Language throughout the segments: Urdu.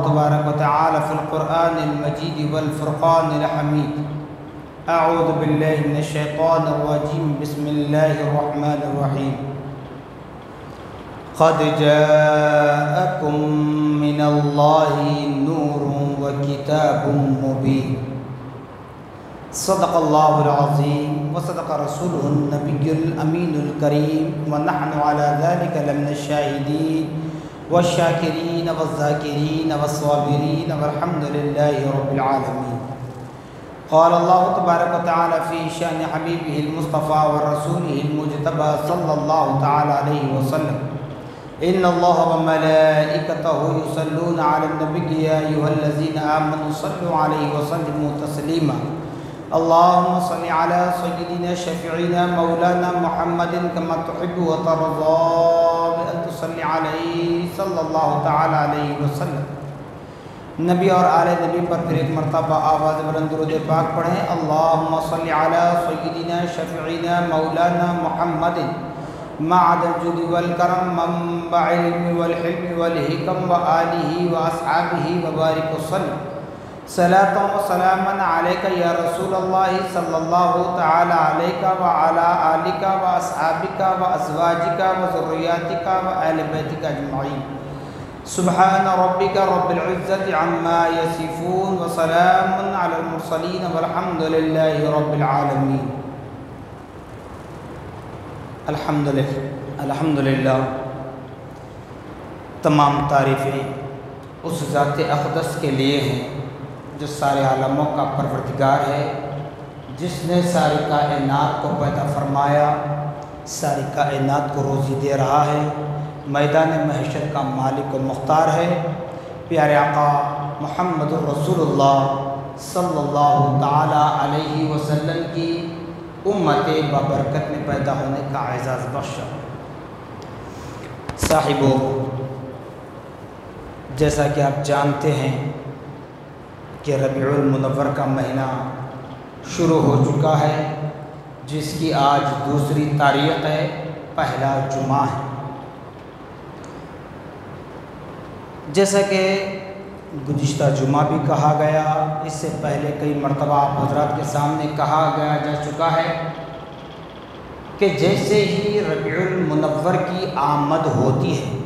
تبارک و تعالی فی القرآن المجید والفرقان الحمید اعوذ باللہ من الشیطان الرجیم بسم اللہ الرحمن الرحیم قد جاءکم من اللہ نور و کتاب مبین صدق اللہ العظیم و صدق رسولہ النبی الامین الکریم و نحن علی ذلک لمن الشاہدین والشاکرین والذاکرین والصابرین والحمد للہ رب العالمین۔ قال اللہ تبارک و تعالی فی شأن حبیبہ المصطفیٰ ورسولہ المجتبی صلی اللہ تعالی علیہ وسلم ان اللہ وملائکتہ یصلون علی النبی یا ایھا الذین آمنوا صلوا علیہ وسلموا تسلیما۔ اللہم صل علی سیدنا شفیعنا مولانا محمد کما تحب و ترضى بأن تصلی علیہ صلی اللہ تعالی علیہ وسلم۔ نبی اور آل نبی پر پھر ایک مرتبہ آواز بلند درود پاک پڑھیں۔ اللہم صل علی سیدنا شفیعنا مولانا محمد معد الجود والکرم منبع العلم والحلم والحکم وآلہ واصحابہ وبارک وسلم۔ صلاۃ و سلاما علیک یا رسول اللہ صلی اللہ تعالی علیک وعلی آلک واصحابک وازواجک وذریاتک وآل بیتک اجمعین۔ سبحان ربک رب العزة عما یصفون وسلام علی المرسلین والحمد للہ رب العالمین۔ الحمدللہ تمام تعریفیں اس ذات اقدس کے لیے ہیں جو سارے عالموں کا پروردگار ہے، جس نے ساری کائنات کو پیدا فرمایا، ساری کائنات کو روزی دے رہا ہے، میدان محشر کا مالک و مختار ہے۔ پیارے آقا محمد الرسول اللہ صلی اللہ تعالی علیہ وسلم کی امت بابرکت میں پیدا ہونے کا اعزاز بخشا۔ صاحبو، جیسا کہ آپ جانتے ہیں کہ ربیع المنور کا مہینہ شروع ہو چکا ہے، جس کی آج دوسری تاریخ ہے، پہلا جمعہ ہے۔ جیسا کہ گزشتہ جمعہ بھی کہا گیا، اس سے پہلے کئی مرتبہ آپ حضرات کے سامنے کہا گیا جا چکا ہے کہ جیسے ہی ربیع المنور کی آمد ہوتی ہے،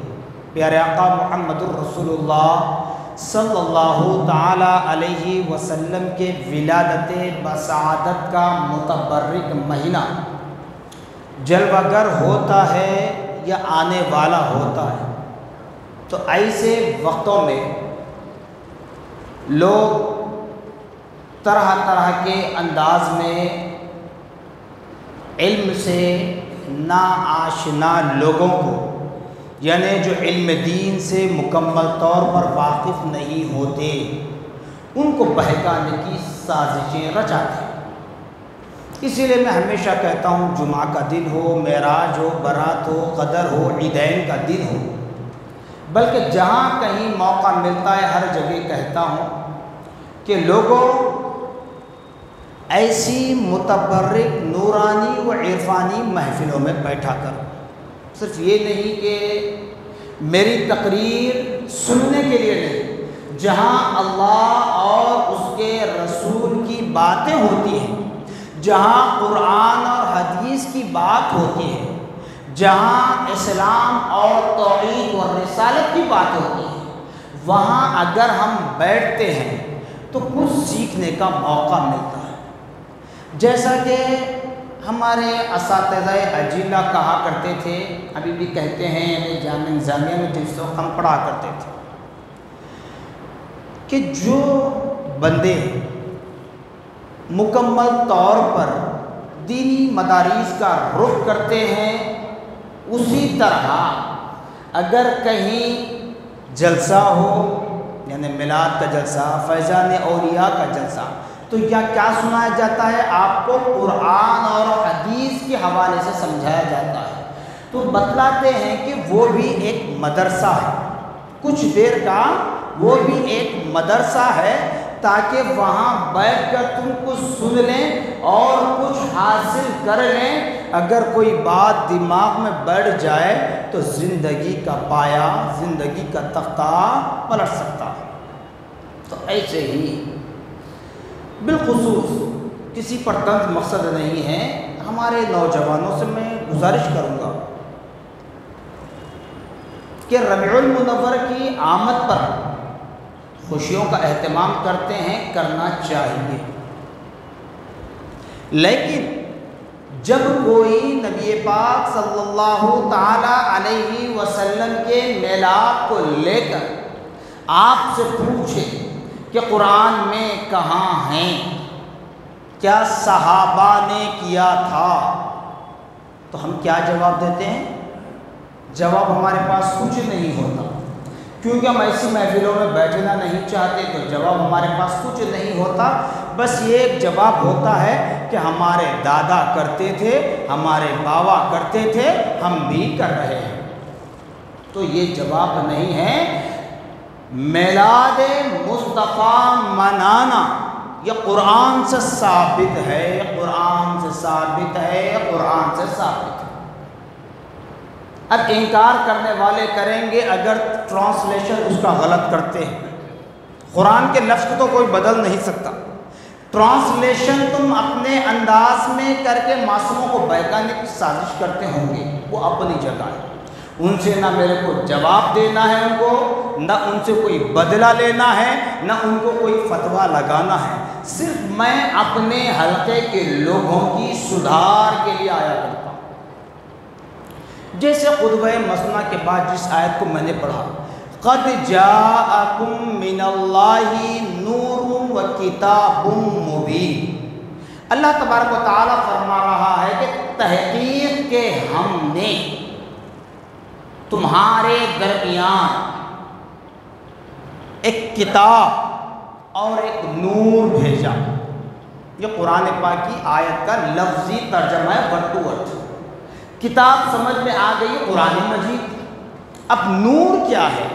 پیارے آقا محمد الرسول اللہ صلی اللہ تعالی علیہ وسلم کے ولادت بسعادت کا متبرک مہینہ جلوہ گر ہوتا ہے یا آنے والا ہوتا ہے، تو ایسے وقتوں میں لوگ طرح طرح کے انداز میں علم سے ناآشنا لوگوں کو، یعنی جو علم دین سے مکمل طور پر واقف نہیں ہوتے، ان کو بہکانے کی سازشیں رچاتے ہیں۔ اسی لیے میں ہمیشہ کہتا ہوں، جمعہ کا دن ہو، معراج ہو، برات ہو، قدر ہو، عیدین کا دن ہو، بلکہ جہاں کہیں موقع ملتا ہے ہر جگہ کہتا ہوں کہ لوگوں ایسی متبرک نورانی و عرفانی محفلوں میں بیٹھا کر صرف یہ نہیں کہ میری تقریر سننے کے لیے نہیں، جہاں اللہ اور اس کے رسول کی باتیں ہوتی ہیں، جہاں قرآن اور حدیث کی بات ہوتی ہے، جہاں اسلام اور توحید اور رسالت کی بات ہوتی ہے، وہاں اگر ہم بیٹھتے ہیں تو کچھ سیکھنے کا موقع ملتا ہے۔ جیسا کہ ہمارے اساتذہ اجلہ کہا کرتے تھے، ابھی بھی کہتے ہیں، یعنی جامعہ نظامیہ میں جس وقت ہم پڑھا کرتے تھے کہ جو بندے مکمل طور پر دینی مدارس کا رخ کرتے ہیں، اسی طرح اگر کہیں جلسہ ہو، یعنی میلاد کا جلسہ، فیضان اولیاء کا جلسہ، تو کیا سنایا جاتا ہے؟ آپ کو قرآن اور حدیث کے حوالے سے سمجھایا جاتا ہے۔ تو بتلاتے ہیں کہ وہ بھی ایک مدرسہ ہے، کچھ دیر کا وہ بھی ایک مدرسہ ہے، تاکہ وہاں بیٹھ کر تم کچھ سن لیں اور کچھ حاصل کر لیں۔ اگر کوئی بات دماغ میں بیٹھ جائے تو زندگی کا پایا، زندگی کا تختہ پلٹ سکتا ہے۔ ایسے ہی بالخصوص کسی پر طنز مقصد نہیں ہے، ہمارے نوجوانوں سے میں گزارش کروں گا کہ ربیع المنور کی آمد پر خوشیوں کا اہتمام کرتے ہیں، کرنا چاہیے، لیکن جب کوئی نبی پاک صلی اللہ تعالی علیہ وسلم کے میلاد کو لے کر آپ سے پوچھے کہ قرآن میں کہاں ہیں، کیا صحابہ نے کیا تھا، تو ہم کیا جواب دیتے ہیں؟ جواب ہمارے پاس کچھ نہیں ہوتا، کیونکہ ہم ایسی محفلوں میں بیٹھنا نہیں چاہتے، تو جواب ہمارے پاس کچھ نہیں ہوتا، بس یہ ایک جواب ہوتا ہے کہ ہمارے دادا کرتے تھے، ہمارے باوا کرتے تھے، ہم بھی کر رہے ہیں۔ تو یہ جواب نہیں ہے۔ میلاد مصطفیٰ منانا یہ قرآن سے ثابت ہے، یہ قرآن سے ثابت ہے، یہ قرآن سے ثابت ہے۔ اب انکار کرنے والے کریں گے اگر ٹرانسلیشن اس کا غلط کرتے ہیں، قرآن کے لفظ کو تو کوئی بدل نہیں سکتا، ٹرانسلیشن تم اپنے انداز میں کر کے معصوموں کو بہکانے کی سازش کرتے ہوں گے، وہ اپنی جگہ ہے، ان سے نہ میرے کو جواب دینا ہے، ان کو نہ ان سے کوئی بدلہ لینا ہے، نہ ان کو کوئی فتویٰ لگانا ہے، صرف میں اپنے حلقے کے لوگوں کی سدھار کے لیے آیا کرتا ہوں۔ جیسے خطبہ مسنہ کے بعد جس آیت کو میں نے پڑھا، قد جاءکم من اللہ نور و کتاب مبین، اللہ تبارک و تعالیٰ فرما رہا ہے کہ تحقیق کہ ہم نے تمہارے درمیان ایک کتاب اور ایک نور بھیجا۔ یہ قرآن پاک کی آیت کا لفظی ترجمہ ہے، ورڈ ٹو ورڈ۔ کتاب سمجھ میں آ گئی قرآن مجید، اب نور کیا ہے؟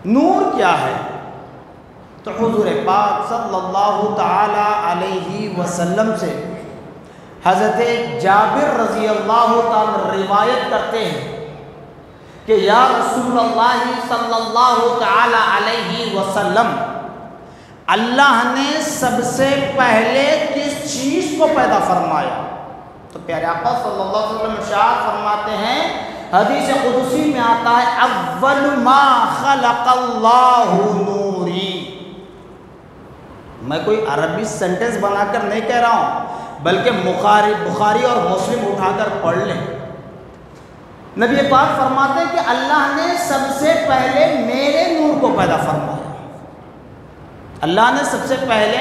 نور کیا ہے؟ تو حضور پاک صلی اللہ تعالی علیہ وسلم سے حضرت جابر رضی اللہ تعالی روایت کرتے ہیں کہ یا رسول اللہ صلی اللہ تعالی علیہ وسلم، اللہ نے سب سے پہلے کس چیز کو پیدا فرمایا؟ تو پیارے آقا صلی اللہ علیہ وسلم ارشاد فرماتے ہیں، حدیث قدسی میں آتا ہے، اول ما خلق اللہ نوری۔ میں کوئی عربی سینٹنس بنا کر نہیں کہہ رہا ہوں، بلکہ بخاری اور مسلم اٹھا کر پڑھ لیں۔ نبی پاک فرماتے ہیں کہ اللہ نے سب سے پہلے میرے نور کو پیدا فرمایا، اللہ نے سب سے پہلے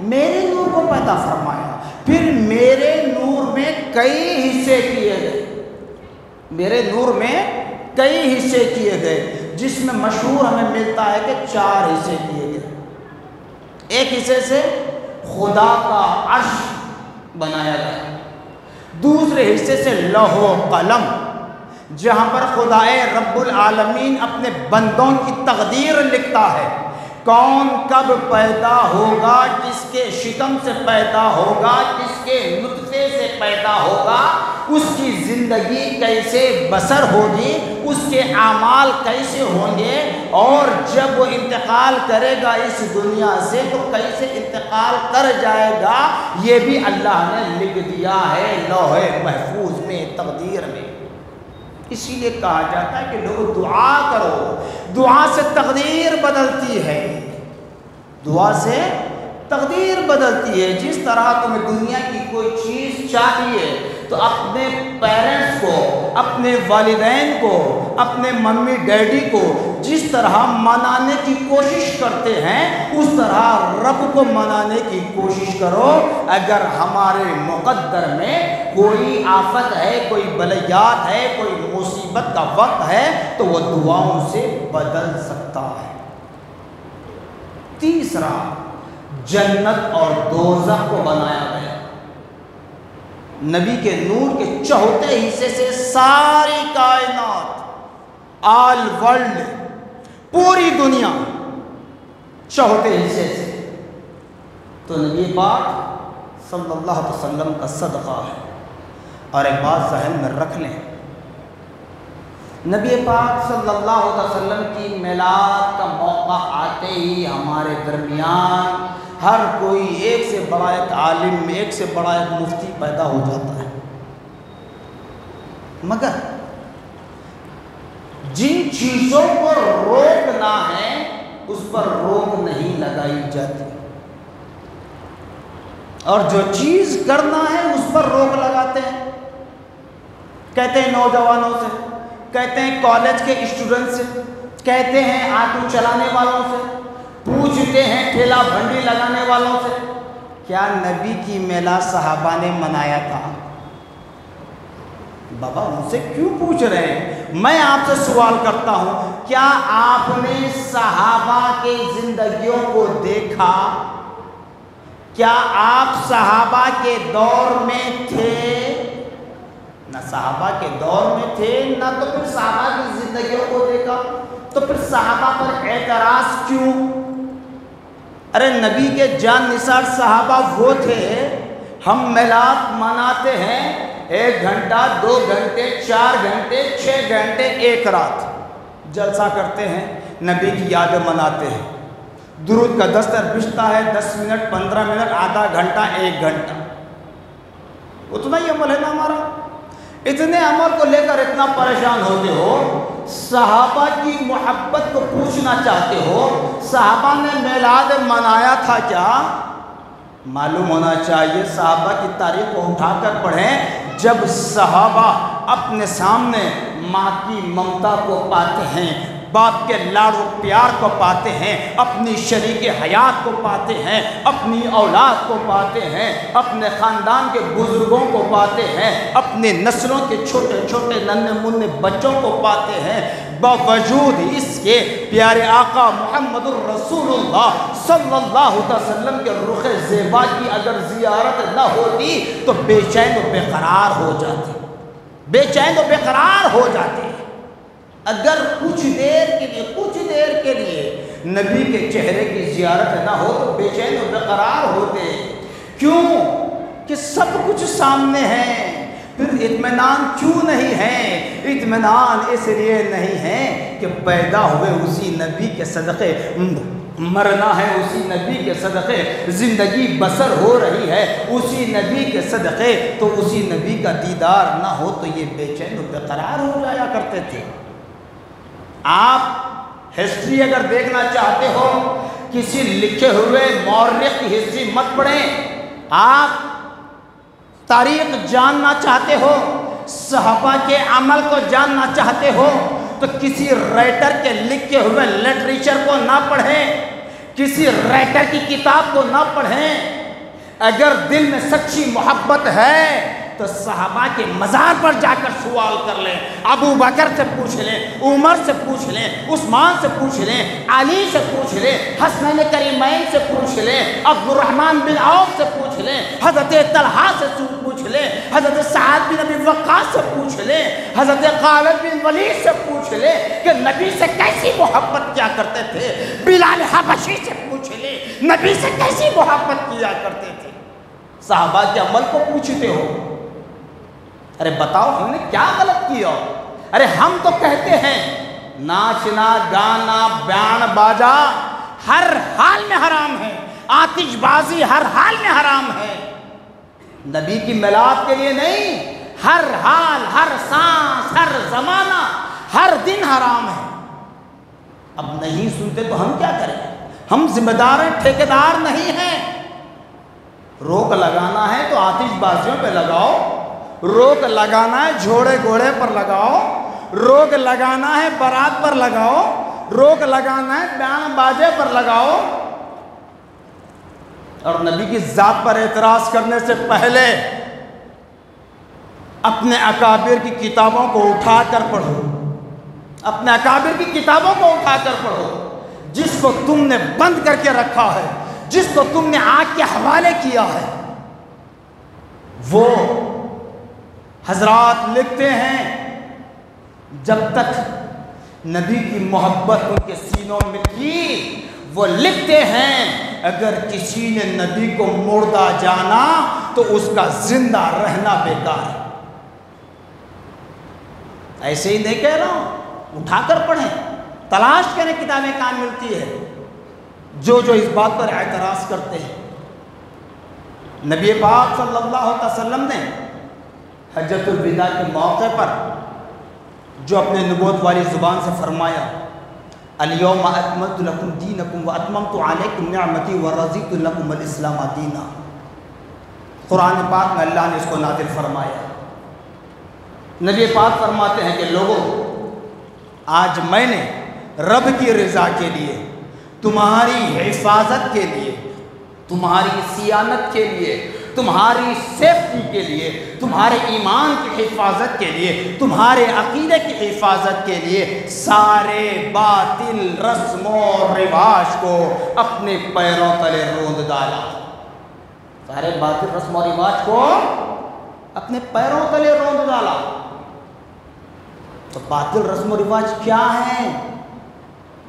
میرے نور کو پیدا فرمایا، پھر میرے نور میں کئی حصے کیے گئے، میرے نور میں کئی حصے کیے گئے، جس میں مشہور ہمیں ملتا ہے کہ 4 حصے کیے گئے۔ ایک حصے سے خدا کا عرش بنایا گیا، دوسرے حصے سے لوح و قلم، جہاں پر خدائے رب العالمین اپنے بندوں کی تقدیر لکھتا ہے، کون کب پیدا ہوگا، کس کے شکم سے پیدا ہوگا، کس کے نطفے سے پیدا ہوگا، اس کی زندگی کیسے بسر ہوگی، اس کے اعمال کیسے ہوں گے، اور جب وہ انتقال کرے گا اس دنیا سے تو کیسے انتقال کر جائے گا، یہ بھی اللہ نے لکھ دیا ہے لوح محفوظ میں، تقدیر میں۔ اسی لیے کہا جاتا ہے کہ لوگ دعا کرو، دعا سے تقدیر بدلتی ہے، دعا سے تقدیر بدلتی ہے۔ جس طرح تمہیں دنیا کی کوئی چیز چاہیے تو اپنے پیرنٹس کو، اپنے والدین کو، اپنے ممی ڈیڈی کو جس طرح منانے کی کوشش کرتے ہیں، اس طرح رب کو منانے کی کوشش کرو۔ اگر ہمارے مقدر میں کوئی آفت ہے، کوئی بلیات ہے، کوئی مصیبت کا وقت ہے تو وہ دعاؤں سے بدل سکتا ہے۔ تیسرا، جنت اور دوزخ کو بنایا گیا، نبی کے نور کے چوتھے حصے سے ساری کائنات، آل ورلڈ، پوری دنیا چوتھے حصے سے، تو نبی پاک صلی اللہ علیہ وسلم کا صدقہ ہے۔ اور ایک بات ذہن میں رکھ لیں، نبی پاک صلی اللہ علیہ وسلم کی میلاد کا موقع موقع آتے ہی ہمارے درمیان ہر کوئی ایک سے بڑا ایک عالم، ایک سے بڑا ایک مفتی پیدا ہو جاتا ہے، مگر جن چیزوں کو روکنا ہے اس پر روک نہیں لگائی جاتی، اور جو چیز کرنا ہے اس پر روک لگاتے ہیں۔ کہتے ہیں نوجوانوں سے، کہتے ہیں کالج کے اسٹوڈنٹ سے، کہتے ہیں آٹو چلانے والوں سے، پوچھتے ہیں ٹھیلا بھنڈی لگانے والوں سے، کیا نبی کی میلاد صحابہ نے منایا تھا؟ بابا ان سے کیوں پوچھ رہے ہیں؟ میں آپ سے سوال کرتا ہوں، کیا آپ نے صحابہ کے زندگیوں کو دیکھا؟ کیا آپ صحابہ کے دور میں تھے؟ نہ صحابہ کے دور میں تھے، نہ تو پھر صحابہ کی زندگیوں کو دیکھا، تو پھر صحابہ پر اعتراض کیوں؟ ارے نبی کے جان نثار صحابہ وہ تھے، ہم میلاد مناتے ہیں 1 گھنٹہ 2 گھنٹے 4 گھنٹے 6 گھنٹے 1 رات جلسہ کرتے ہیں، نبی کی یادیں مناتے ہیں، درود کا دستر بچھتا ہے 10 منٹ 15 منٹ آدھا گھنٹہ 1 گھنٹہ، اتنا ہی عمل ہے نا ہمارا؟ اتنے عمل کو لے کر اتنا پریشان ہوتے ہو، صحابہ کی محبت کو پوچھنا چاہتے ہو، صحابہ نے میلاد منایا تھا کیا؟ معلوم ہونا چاہیے، صحابہ کی تاریخ کو اٹھا کر پڑھیں، جب صحابہ اپنے سامنے ماں کی ممتا کو پاتے ہیں، باپ کے لاڑ و پیار کو پاتے ہیں، اپنی شریک حیات کو پاتے ہیں، اپنی اولاد کو پاتے ہیں، اپنے خاندان کے بزرگوں کو پاتے ہیں، اپنے نسلوں کے چھوٹے چھوٹے ننھے منھے بچوں کو پاتے ہیں، باوجود اس کے پیارے آقا محمد الرسول اللہ صلی اللہ علیہ وسلم کے رخ زیبا کی اگر زیارت نہ ہوتی تو بے چین و بے قرار ہو جاتے، بے چین و بے قرار ہو جاتے۔ اگر کچھ دیر کے لیے نبی کے چہرے کی زیارت نہ ہو تو بے چین و بے قرار ہوتے، کیوں کہ سب کچھ سامنے ہے، پھر اطمینان کیوں نہیں ہے؟ اطمینان اس لیے نہیں ہے کہ پیدا ہوئے اسی نبی کے صدقے، مرنا ہے اسی نبی کے صدقے، زندگی بسر ہو رہی ہے اسی نبی کے صدقے، تو اسی نبی کا دیدار نہ ہو تو یہ بے چین و بے قرار ہو جایا کرتے تھے۔ آپ ہسٹری اگر دیکھنا چاہتے ہو، کسی لکھے ہوئے مورخ کی ہسٹری مت پڑھیں، آپ تاریخ جاننا چاہتے ہو، صحابہ کے عمل کو جاننا چاہتے ہو تو کسی رائٹر کے لکھے ہوئے لٹریچر کو نہ پڑھیں، کسی رائٹر کی کتاب کو نہ پڑھیں۔ اگر دل میں سچی محبت ہے تو صحابہ کے مزار پر جا کر سوال کر لیں، ابو بکر سے پوچھ لیں، عمر سے پوچھ لیں، عثمان سے پوچھ لیں، علی سے پوچھ لیں، حسنین کریمین سے پوچھ لیں، عبد الرحمن بن عوف سے پوچھ لیں، حضرت طلحہ سے پوچھ لیں، حضرت سعد بن ابی وقاص سے پوچھ لیں، حضرت خالد بن ولید سے پوچھ لیں کہ نبی سے کیسی محبت کیا کرتے تھے، بلال حبشی سے پوچھ لیں نبی سے کیسی محبت کیا کرتے تھے۔ صحابہ کے عمل کو پوچھتے ہو، ارے بتاؤ ہم نے کیا غلط کیا؟ ارے ہم تو کہتے ہیں ناچنا گانا بیان باجا ہر حال میں حرام ہے، آتش بازی ہر حال میں حرام ہے، نبی کی میلاد کے لیے نہیں، ہر حال ہر سانس ہر زمانہ ہر دن حرام ہے۔ اب نہیں سنتے تو ہم کیا کریں؟ ہم ذمہ دار ہیں، ٹھیکیدار نہیں ہیں۔ روک لگانا ہے تو آتش بازیوں پہ لگاؤ، روک لگانا ہے جھوڑے گھوڑے پر لگاؤ، روک لگانا ہے بارات پر لگاؤ، روک لگانا ہے بیان باجے پر لگاؤ، اور نبی کی ذات پر اعتراض کرنے سے پہلے اپنے اکابر کی کتابوں کو اٹھا کر پڑھو، اپنے اکابر کی کتابوں کو اٹھا کر پڑھو، جس کو تم نے بند کر کے رکھا ہے، جس کو تم نے آگ کے حوالے کیا ہے۔ وہ حضرات لکھتے ہیں جب تک نبی کی محبت ان کے سینوں میں تھی، وہ لکھتے ہیں اگر کسی نے نبی کو مردہ جانا تو اس کا زندہ رہنا بیکار ہے۔ ایسے ہی نہیں کہہ رہا ہوں، اٹھا کر پڑھیں تلاش کریں کتابیں کہاں ملتی ہے جو اس بات پر اعتراض کرتے ہیں۔ نبی پاک صلی اللہ علیہ وسلم نے حجۃ الوداع کے موقع پر جو اپنے نبوت والی زبان سے فرمایا، الیوم اکملت لکم دینکم واتممت علیکم نعمتی ورضیت لکم الاسلام دینا، قرآن پاک میں اللہ نے اس کو نازل فرمایا۔ نبی پاک فرماتے ہیں کہ لوگوں، آج میں نے رب کی رضا کے لیے، تمہاری حفاظت کے لیے، تمہاری صیانت کے لیے، تمہاری سیفٹی کے لیے، تمہارے ایمان کی حفاظت کے لیے، تمہارے عقیدے کی حفاظت کے لیے سارے باطل رسم و رواج کو اپنے پیروں تلے روند ڈالا۔ سارے باطل رسم و رواج کو اپنے پیروں تلے روند ڈالا۔ تو باطل رسم و رواج کیا ہیں؟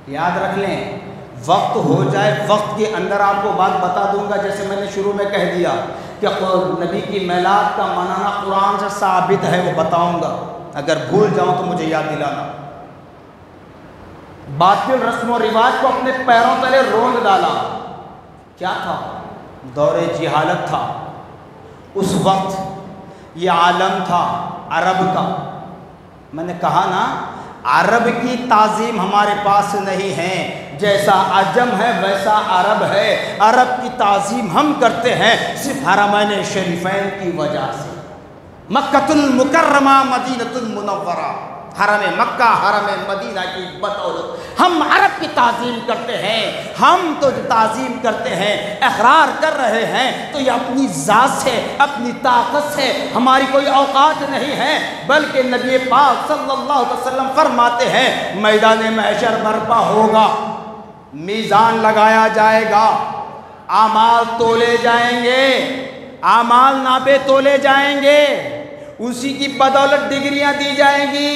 یاد رکھ لیں، وقت ہو جائے وقت کے اندر آپ کو بات بتا دوں گا، جیسے میں نے شروع میں کہہ دیا کہ نبی کی میلاد کا منانا قرآن سے ثابت ہے، وہ بتاؤں گا، اگر بھول جاؤں تو مجھے یاد دلانا۔ باطل رسم و رواج کو اپنے پیروں تلے روند ڈالا۔ کیا تھا؟ دور جہالت تھا اس وقت، یہ عالم تھا عرب کا۔ میں نے کہا نا، عرب کی تعظیم ہمارے پاس نہیں ہے، جیسا عجم ہے ویسا عرب ہے۔ عرب کی تعظیم ہم کرتے ہیں صرف حرمین شریفین کی وجہ سے، مکہ المکرمہ مدینہ المنورہ، حرم مکہ حرم مدینہ کی بدولت ہم عرب کی تعظیم کرتے ہیں۔ ہم تو جو تعظیم کرتے ہیں، اقرار کر رہے ہیں، تو یہ اپنی ذات سے، اپنی طاقت سے، ہماری کوئی اوقات نہیں ہے، بلکہ نبی پاک صلی اللہ علیہ وسلم فرماتے ہیں میدان محشر برپا ہوگا، میزان لگایا جائے گا، اعمال تولے جائیں گے، اعمال ناپے تولے جائیں گے، اسی کی بدولت ڈگریاں دی جائیں گی۔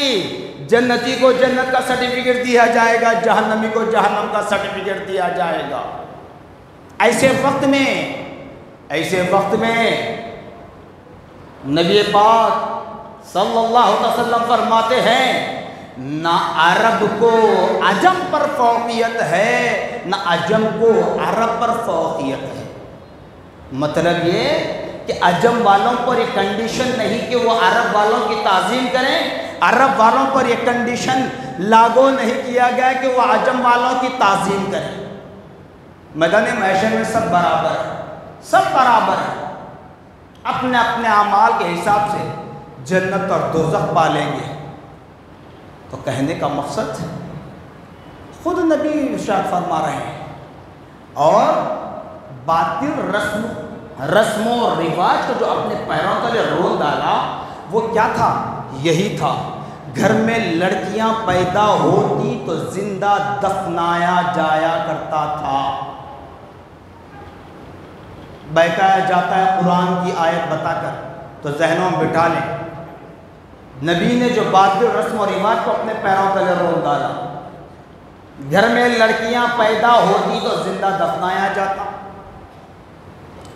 جنتی کو جنت کا سرٹیفکیٹ دیا جائے گا، جہنمی کو جہنم کا سرٹیفکیٹ دیا جائے گا۔ ایسے وقت میں نبی پاک صلی اللہ علیہ وسلم فرماتے ہیں، نہ عرب کو عجم پر فوقیت ہے، نہ عجم کو عرب پر فوقیت ہے۔ مطلب یہ کہ عجم والوں پر یہ کنڈیشن نہیں کہ وہ عرب والوں کی تعظیم کریں، عرب والوں پر یہ کنڈیشن لاگو نہیں کیا گیا کہ وہ عجم والوں کی تعظیم کریں۔ میدان محشر میں سب برابر ہیں، سب برابر ہیں، اپنے اپنے اعمال کے حساب سے جنت اور دوزخ پالیں گے۔ تو کہنے کا مقصد خود نبی ارشاد فرما رہے ہیں، اور باطل رسم و رواج کو جو اپنے پیروں تلے رول ڈالا، وہ کیا تھا؟ یہی تھا، گھر میں لڑکیاں پیدا ہوتی تو زندہ دفنایا جایا کرتا تھا۔ بہکایا جاتا ہے قرآن کی آیت بتا کر، تو ذہنوں میں بٹھا لیں، نبی نے جو باطل رسم و رواج کو اپنے پیروں تلے رول ڈالا، گھر میں لڑکیاں پیدا ہوتی تو زندہ دفنایا جاتا،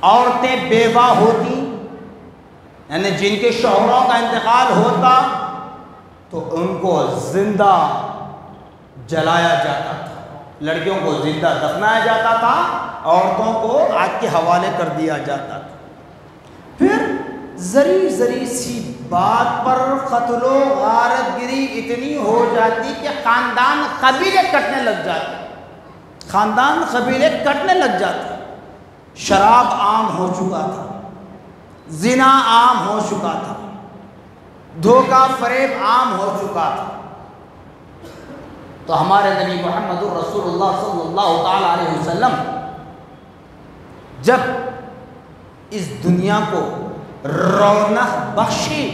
عورتیں بیوہ ہوتی، یعنی جن کے شوہروں کا انتقال ہوتا تو ان کو زندہ جلایا جاتا تھا، لڑکیوں کو زندہ دفنایا جاتا تھا، عورتوں کو آگ کے حوالے کر دیا جاتا تھا۔ پھر ذری سی بات پر قتل و غارت گری اتنی ہو جاتی کہ خاندان قبیلے کٹنے لگ جاتے، شراب عام ہو چکا تھا، زنا عام ہو چکا تھا، دھوکہ فریب عام ہو چکا تھا۔ تو ہمارے نبی محمد رسول اللہ صلی اللہ تعالی علیہ وسلم جب اس دنیا کو رونق بخشی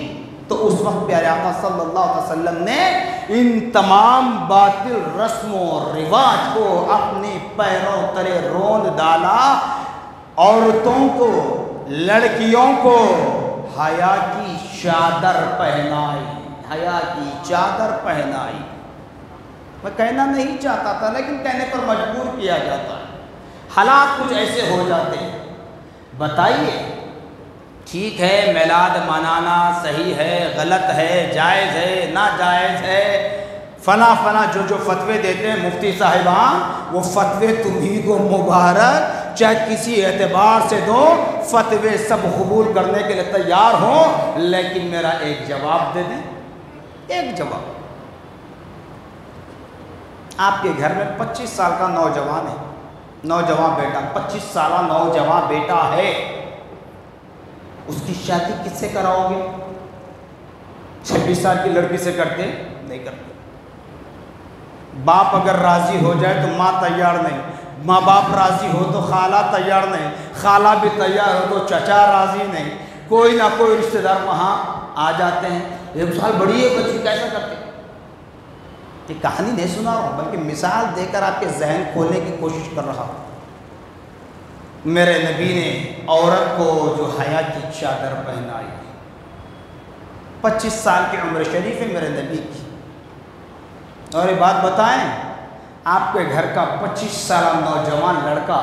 تو اس وقت پیارے آقا صلی اللہ علیہ وسلم نے ان تمام باطل رسم و رواج کو اپنے پیروں تلے روند ڈالا، عورتوں کو، لڑکیوں کو حیا کی چادر پہنائی، حیا کی چادر پہنائی۔ میں کہنا نہیں چاہتا تھا لیکن کہنے پر مجبور کیا جاتا ہے، حالات کچھ ایسے ہو جاتے ہیں۔ بتائیے، ٹھیک ہے میلاد منانا صحیح ہے، غلط ہے، جائز ہے، ناجائز ہے، فلاں فلاں جو فتوے دیتے ہیں مفتی صاحبان، وہ فتوے تمہیں کو مبارک، چاہے کسی اعتبار سے دو، فتوے سب قبول کرنے کے لیے تیار ہوں، لیکن میرا ایک جواب دے دیں، ایک جواب۔ آپ کے گھر میں 25 سال کا نوجوان ہے، نوجوان بیٹا، 25 سالہ نوجوان بیٹا ہے، اس کی شادی کس سے کراؤ گے؟ 26 سال کی لڑکی سے کرتے نہیں کرتے۔ باپ اگر راضی ہو جائے تو ماں تیار نہیں، ماں باپ راضی ہو تو خالہ تیار نہیں، خالہ بھی تیار ہو تو چچا راضی نہیں، کوئی نہ کوئی رشتہ دار وہاں آ جاتے ہیں، ایک سال بڑی ہے بچی کیسا کرتے ہیں؟ یہ کہانی نہیں سنا رہا ہوں، بلکہ مثال دے کر آپ کے ذہن کھولنے کی کوشش کر رہا ہوں۔ میرے نبی نے عورت کو جو حیا کی چادر پہنائی، 25 سال کی عمر شریف ہے میرے نبی کی، اور یہ بات بتائیں، آپ کے گھر کا 25 سالہ نوجوان لڑکا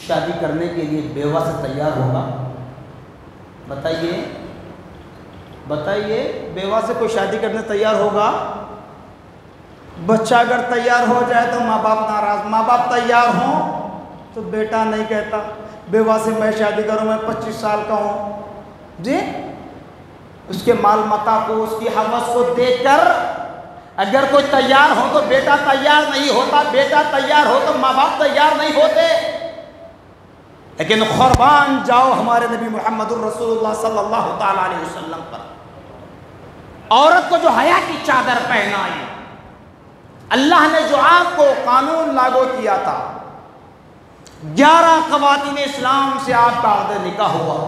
شادی کرنے کے لیے بیوہ سے تیار ہوگا؟ بتائیے بتائیے، بیوہ سے کوئی شادی کرنے تیار ہوگا؟ بچہ اگر تیار ہو جائے تو ماں باپ ناراض، ماں باپ تیار ہوں تو بیٹا نہیں کہتا بیوہ سے میں شادی کروں، میں 25 سال کا ہوں جی۔ اس کے مال متاع کو، اس کی حوث کو دیکھ کر اگر کوئی تیار ہو تو بیٹا تیار نہیں ہوتا، بیٹا تیار ہو تو ماں باپ تیار نہیں ہوتے۔ لیکن قربان جاؤ ہمارے نبی محمد الرسول اللہ صلی اللہ تعالیٰ علیہ وسلم پر، عورت کو جو حیا کی چادر پہنائی، اللہ نے جو آپ کو قانون لاگو کیا تھا، 11 خواتین اسلام سے آپ کا عقد نکاح ہوا،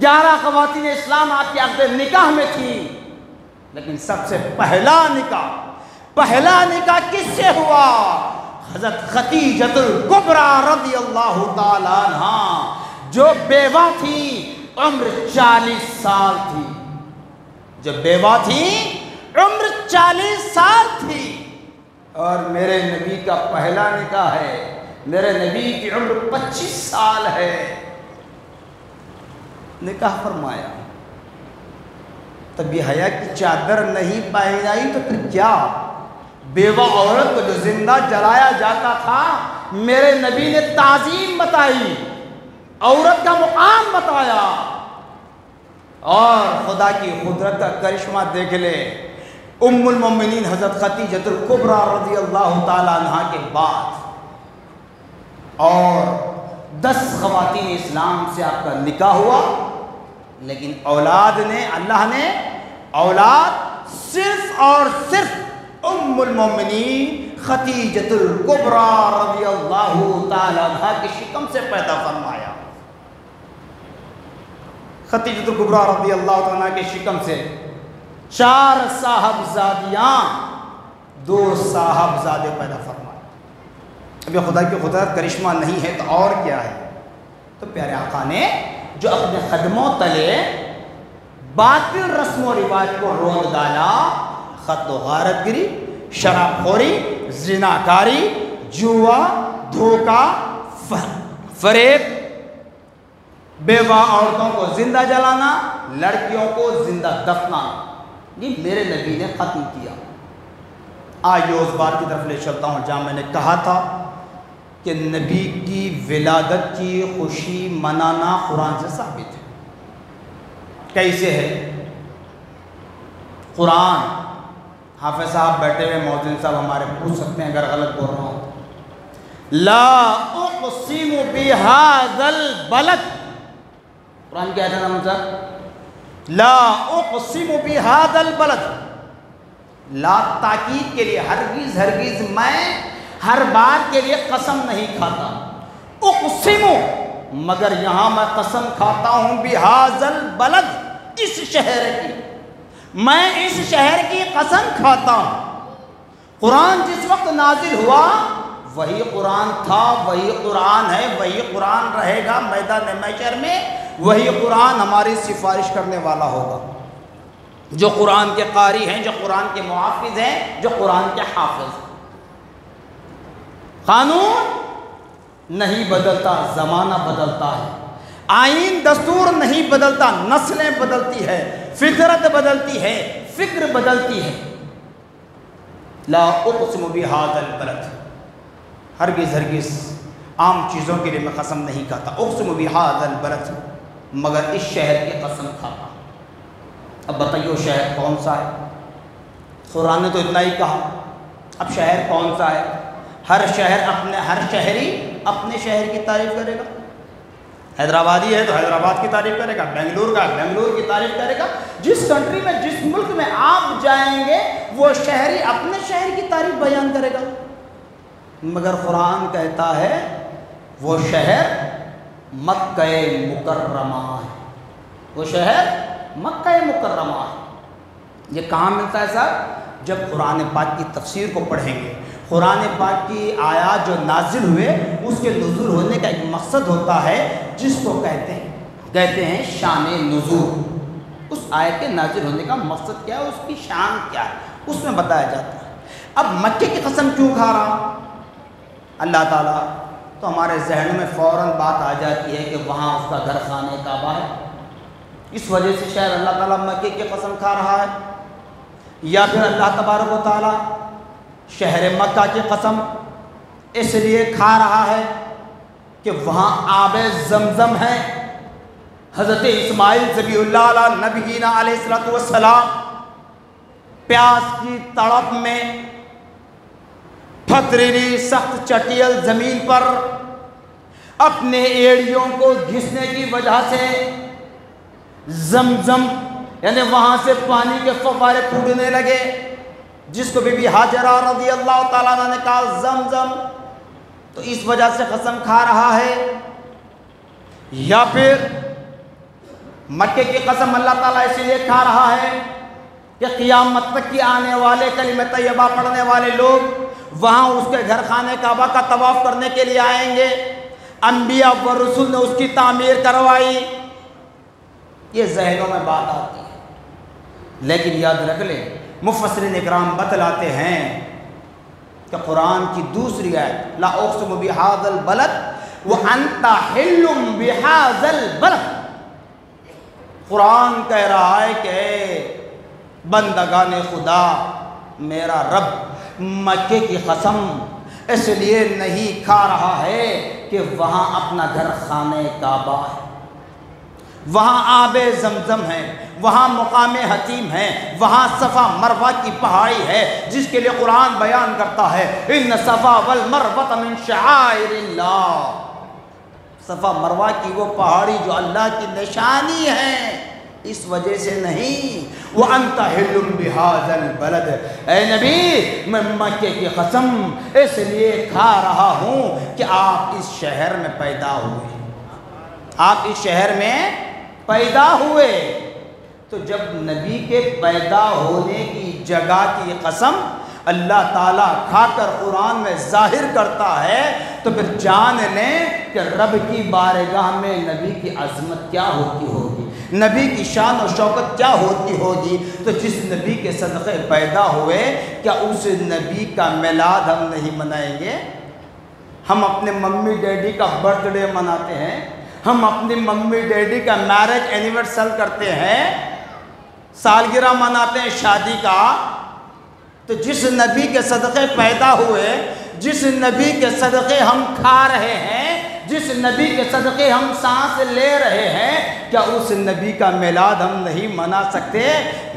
11 خواتین اسلام آپ کے عقد نکاح میں تھی، لیکن سب سے پہلا نکاح کس سے ہوا؟ حضرت خدیجۃ الکبریٰ رضی اللہ تعالیٰ عنہ، جو بیوہ تھی، عمر 40 سال تھی، جو بیوہ تھی عمر 40 سال تھی، اور میرے نبی کا پہلا نکاح ہے، میرے نبی کی عمر 25 سال ہے، نکاح فرمایا۔ تب یہ حیا کی چادر نہیں پہنائی تو پھر کیا؟ بیوہ عورت کو جو زندہ جلایا جاتا تھا، میرے نبی نے تعظیم بتائی، عورت کا مقام بتایا، اور خدا کی قدرت کا کرشمہ دیکھ لے، ام المومنین حضرت خدیجۃ الکبریٰ رضی اللہ تعالیٰ عنہ کے بعد اور 10 خواتین اسلام سے آپ کا نکاح ہوا، لیکن اولاد نے، اللہ نے اولاد صرف اور صرف ام المومنین خدیجۃ الکبریٰ رضی اللہ تعالیٰ عنہ کی شکم سے پیدا فرمایا۔ خدیجۃ الکبریٰ رضی اللہ تعالیٰ عنہ کی شکم سے 4 صاحبزادیاں، 2 صاحبزادے پیدا فرمائے۔ اب یہ خدا کی قدرت کرشمہ نہیں ہے تو اور کیا ہے؟ تو پیارے آقا نے جو اپنے قدموں تلے باطل رسم و رواج کو رون ڈالا، خط و غارت گری، شراب خوری، زناکاری، جوا، دھوکہ، فریب، بیوہ عورتوں کو زندہ جلانا، لڑکیوں کو زندہ دفنانا، یہ میرے نبی نے ختم کیا۔ آئیے اس بات کی طرف لے چلتا ہوں جہاں میں نے کہا تھا کہ نبی کی ولادت کی خوشی منانا قرآن سے ثابت ہے۔ کیسے ہے؟ قرآن، حافظ صاحب بیٹھے ہوئے، مؤذن صاحب ہمارے پوچھ سکتے ہیں اگر غلط بول رہا ہوں۔ لا اقسم بہذا البلد، قرآن کیا ہے نام صاحب؟ لا اقسم بہذا البلد، لا تاکید کے لیے، ہرگز میں ہر بات کے لیے قسم نہیں کھاتا، اقسم، مگر یہاں میں قسم کھاتا ہوں بہذا البلد، اس شہر کی، میں اس شہر کی قسم کھاتا ہوں۔ قرآن جس وقت نازل ہوا وہی قرآن تھا، وہی قرآن ہے، وہی قرآن رہے گا میدان محشر میں، وہی قرآن ہماری سفارش کرنے والا ہوگا۔ جو قرآن کے قاری ہیں، جو قرآن کے محافظ ہیں، جو قرآن کے حافظ ہیں۔ قانون نہیں بدلتا، زمانہ بدلتا ہے، آئین دستور نہیں بدلتا، نسلیں بدلتی ہے، فطرت بدلتی ہے، فکر بدلتی ہے۔ لا اقسم بہذا البلد، ہرگز عام چیزوں کے لیے میں قسم نہیں کھاتا، اقسم بہذا البلد، مگر اس شہر کی قسم کھاتا۔ اب بتائیے وہ شہر کون سا ہے؟ قرآن نے تو اتنا ہی کہا، اب شہر کون سا ہے؟ ہر شہری اپنے شہر کی تعریف کرے گا۔ حیدرآبادی ہے تو حیدرآباد کی تعریف کرے گا، بنگلور کا بنگلور کی تعریف کرے گا۔ جس کنٹری میں جس ملک میں آپ جائیں گے وہ شہری اپنے شہر کی تعریف بیان کرے گا، مگر قرآن کہتا ہے وہ شہر مکہ مکرمہ ہے، وہ شہر مکہ مکرمہ ہے۔ یہ کہاں ملتا ہے صاحب؟ جب قرآن پاک کی تفسیر کو پڑھیں گے۔ قرآن پاک کی آیات جو نازل ہوئے اس کے نزول ہونے کا ایک مقصد ہوتا ہے جس کو کہتے ہیں شان نزول۔ اس آیت کے نازل ہونے کا مقصد کیا ہے، اس کی شان کیا ہے، اس میں بتایا جاتا ہے۔ اب مکے کی قسم کیوں کھا رہا اللہ تعالیٰ؟ تو ہمارے ذہنوں میں فوراً بات آ جاتی ہے کہ وہاں اس کا گھر خانہ کعبہ ہے، اس وجہ سے شاید اللہ تعالیٰ مکے کی قسم کھا رہا ہے، یا پھر اللہ تبارک و تعالیٰ شہر مکہ کی قسم اس لیے کھا رہا ہے کہ وہاں آب زمزم ہے۔ حضرت اسماعیل ذبیح اللہ علیہ نبینا علیہ السلام پیاس کی تڑپ میں پتھریلی سخت چٹیل زمین پر اپنے ایڑیوں کو گھسنے کی وجہ سے زمزم یعنی وہاں سے پانی کے فوارے پھوٹنے لگے، جس کو بی بی ہاجرہ رضی اللہ تعالیٰ عنہ نے کہا زمزم، تو اس وجہ سے قسم کھا رہا ہے۔ یا پھر مکے کی قسم اللہ تعالیٰ اسی لیے کھا رہا ہے کہ قیامت تک کی آنے والے کلمہ طیبہ پڑھنے والے لوگ وہاں اس کے گھر خانہ کعبہ کا طواف کرنے کے لیے آئیں گے۔ انبیاء و رسول نے اس کی تعمیر کروائی، یہ ذہنوں میں بات آتی ہے۔ لیکن یاد رکھ لیں، مفسرین اکرام بتلاتے ہیں کہ قرآن کی دوسری آیت لا اقسم بہذا البلد وانت حل بہذا البلد، قرآن کہہ رہا ہے کہ بندگان خدا میرا رب مکے کی قسم اس لیے نہیں کھا رہا ہے کہ وہاں اپنا گھر خانہ کعبہ ہے، وہاں آب زمزم ہے، وہاں مقام حتیم ہے، وہاں صفا مروہ کی پہاڑی ہے، جس کے لیے قرآن بیان کرتا ہے ان صفا والمروہ من شعائر اللہ، صفا مروہ کی وہ پہاڑی جو اللہ کی نشانی ہے، اس وجہ سے نہیں۔ وَأَنْتَ حِلٌّ بِهَذَا الْبَلَدِ، اے نبی میں مکے کی قسم اس لیے کھا رہا ہوں کہ آپ اس شہر میں پیدا ہوئے، آپ اس شہر میں پیدا ہوئے۔ تو جب نبی کے پیدا ہونے کی جگہ کی قسم اللہ تعالیٰ کھا کر قرآن میں ظاہر کرتا ہے تو پھر جان لیں کہ رب کی بارگاہ میں نبی کی عظمت کیا ہوتی ہوگی، نبی کی شان و شوکت کیا ہوتی ہوگی۔ تو جس نبی کے صدقے پیدا ہوئے کیا اس نبی کا میلاد ہم نہیں منائیں گے؟ ہم اپنے ممی ڈیڈی کا برتھ ڈے مناتے ہیں، ہم اپنی ممی ڈیڈی کا میرج اینیورسری کرتے ہیں، سالگرہ مناتے ہیں شادی کا۔ تو جس نبی کے صدقے پیدا ہوئے، جس نبی کے صدقے ہم کھا رہے ہیں، جس نبی کے صدقے ہم سانس لے رہے ہیں، کیا اس نبی کا میلاد ہم نہیں منا سکتے؟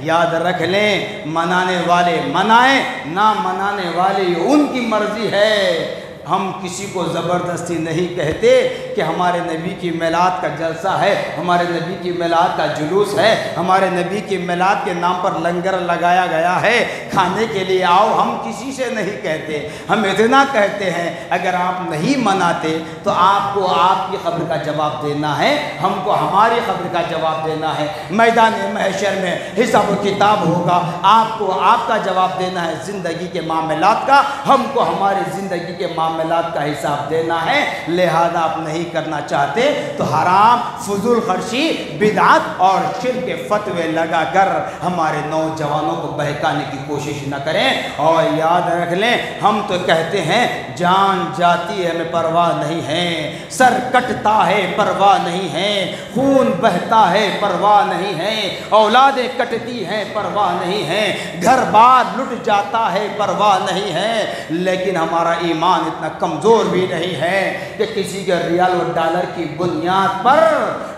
یاد رکھ لیں، منانے والے منائیں، نہ منانے والے ان کی مرضی ہے۔ ہم کسی کو زبردستی نہیں کہتے کہ ہمارے نبی کی میلاد کا جلسہ ہے، ہمارے نبی کی میلاد کا جلوس ہے، ہمارے نبی کی میلاد کے نام پر لنگر لگایا گیا ہے، کھانے کے لیے آؤ، ہم کسی سے نہیں کہتے۔ ہم اتنا کہتے ہیں اگر آپ نہیں مناتے تو آپ کو آپ کی قبر کا جواب دینا ہے، ہم کو ہماری قبر کا جواب دینا ہے۔ میدان محشر میں حساب و کتاب ہوگا، آپ کو آپ کا جواب دینا ہے زندگی کے معاملات کا، ہم کو ہماری زندگی کے معاملات معاملات کا حساب دینا ہے، لہذا آپ نہیں کرنا چاہتے تو حرام، فضول خرچی، بدعت اور شرک کے فتوے لگا کر ہمارے نوجوانوں کو بہکانے کی کوشش نہ کریں۔ اور یاد رکھ لیں، ہم تو کہتے ہیں جان جاتی ہے ہمیں پرواہ نہیں ہے، سر کٹتا ہے پرواہ نہیں ہے، خون بہتا ہے پرواہ نہیں ہے، اولادیں کٹتی ہیں پرواہ نہیں ہے، گھر بار لٹ جاتا ہے پرواہ نہیں ہے، لیکن ہمارا ایمان اتنا کمزور بھی نہیں ہے کہ کسی کے ریال و ڈالر کی بنیاد پر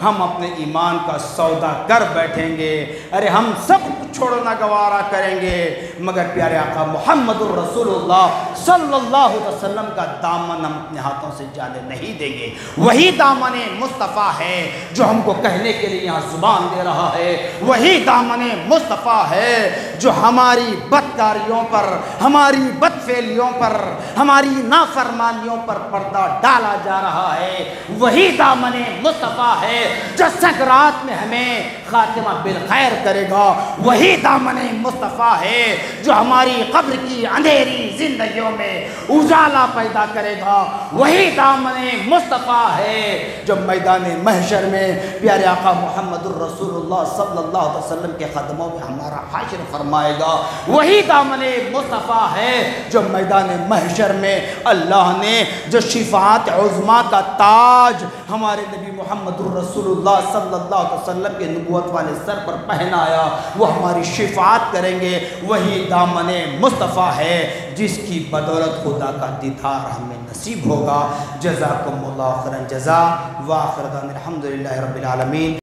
ہم اپنے ایمان کا سودا کر بیٹھیں گے۔ ارے ہم سب چھوڑنا گوارا کریں گے مگر پیارے آقا محمد الرسول اللہ صلی اللہ علیہ وسلم کا دامن ہم اپنے ہاتھوں سے جانے نہیں دیں گے۔ وہی دامن مصطفیٰ ہے جو ہم کو کہنے کے لیے یہاں زبان دے رہا ہے، وہی دامن مصطفیٰ ہے جو ہماری بدکاریوں پر، ہماری بدفعلیوں پر، ہماری نافرمانیوں پر پردہ ڈالا جا رہا ہے، وہی دامن مصطفیٰ ہے جو سکرات میں ہمیں خاتمہ بالخیر کرے گا، وہی دامن مصطفیٰ ہے جو ہماری قبر کی اندھیری زندگیوں میں اجالا پیدا کرے گا، وہی دامن مصطفیٰ ہے جو میدان محشر میں پیارے آقا محمد الرسول اللہ صلی اللہ علیہ وسلم کے قدموں میں ہمارا حشر فرمائے گا، وہی دامن مصطفیٰ ہے جو میدان محشر میں اللہ نے جو شفاعت عظمیٰ کا تاج ہمارے نبی محمد الرسول اللہ صلی اللہ علیہ وسلم کے نبوت والے سر پر پہنایا، وہ ہماری شفاعت کریں گے، وہی دامن مصطفیٰ ہے جس کی بدولت خدا کا دیدار ہمیں نصیب ہوگا۔ جزاکم اللہ خیرا جزا، وآخر دعوانا الحمدللہ رب العالمین۔